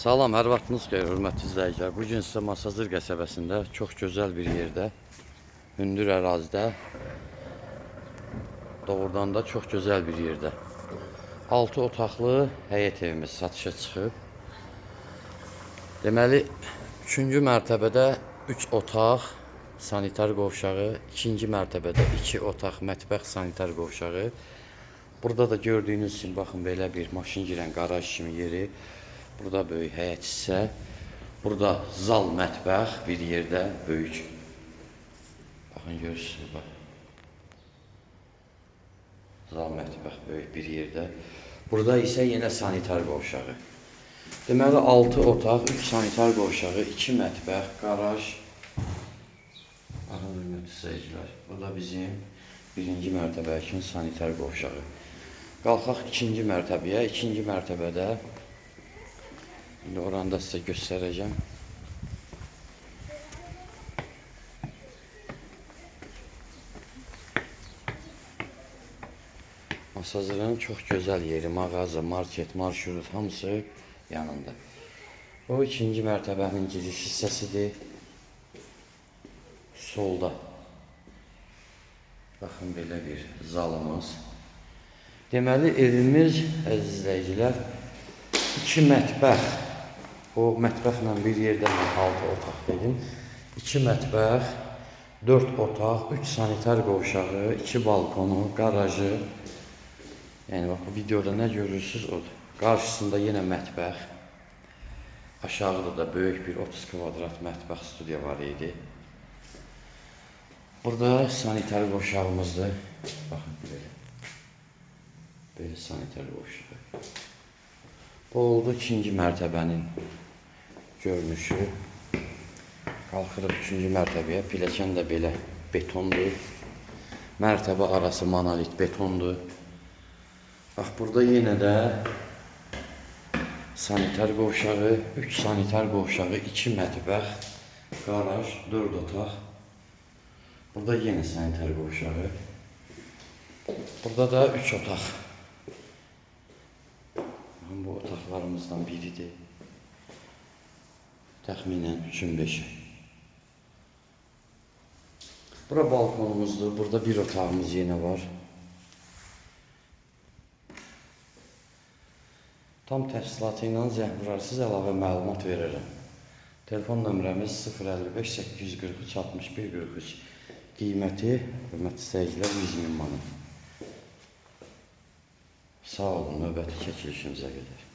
Salam, hər vaxtınız xeyir, hörmətli izləyicilər. Bu gün sizə Masazır qəsəbəsində çox gözəl bir yerdə, hündür ərazidə, doğrudan da çox gözəl bir yerdə 6 otaqlı həyət evimiz satışa çıxıb. Deməli, 3-cü mərtəbədə 3 otaq, sanitar qovşağı, 2-ci mərtəbədə 2 otaq, mətbəx, sanitar qovşağı. Burada da gördüyünüz üçün, baxın, belə bir maşın girən qaraj kimi yeri. Burada böyük həyət hissə. Burada zal, mətbəx bir yerdə böyük. Baxın, görürsünüz, bax. Zal, mətbəx böyük bir yerdə. Burada isə yenə sanitar qovşağı. Deməli, 6 otaq, 3 sanitar qovşağı, 2 mətbəx, qaraj. Baxın, hörmətli izləyicilər. Burada bizim 1-ci mərtəbəkin sanitar qovşağı. Qalxaq 2-ci mərtəbəyə. 2-ci mərtəbədə İndi oranda sizə göstərəcəm. Masazırın çox gözəl yeri, mağaza, market, marşrut hamısı yanında. O 2-ci mərtəbənin giriş hissəsidir. Solda. Baxın, belə bir zalımız. Deməli, evimiz, əziz izləyicilər, 2 mətbəx. O mətbəxlə bir yerdə 6 otaq dedim. 2 mətbəx, 4 otaq, 3 sanitar qovşağı, 2 balkonu, qarajı. Yəni, bax, bu videoda nə görürsünüz odur. Qarşısında yenə mətbəx. Aşağıda da böyük bir 30 kvadrat mətbəx studiya var idi. Burada sanitar qovşağımızdır. Baxın, belə. Belə sanitar qovşağı. Bu oldu 2-ci mərtəbənin görünüşü. Qalxırıq 3-cü mərtəbəyə. Pilləkən də belə betondur. Mərtəbə arası monolit betondur. Bax, burada yenə də sanitar qovşağı, 3 sanitar qovşağı, 2 mətbəx, qaraj, 4 otaq. Burada yenə sanitar qovşağı. Burada da 3 otaq. Bu otaqlarımızdan biridir. Təxminən 3-ün 5-i. Bura balkonumuzdur. Burada bir otağımız yenə var. Tam təfsilatı ilə zəng vurarsınız, əlavə məlumat verərəm. Telefon nömrəmiz 055 843 61 43. Qiyməti, hörmətli izləyicilər, 100.000 manat. Sağ olun, növbəti çəkilişimizə qədər.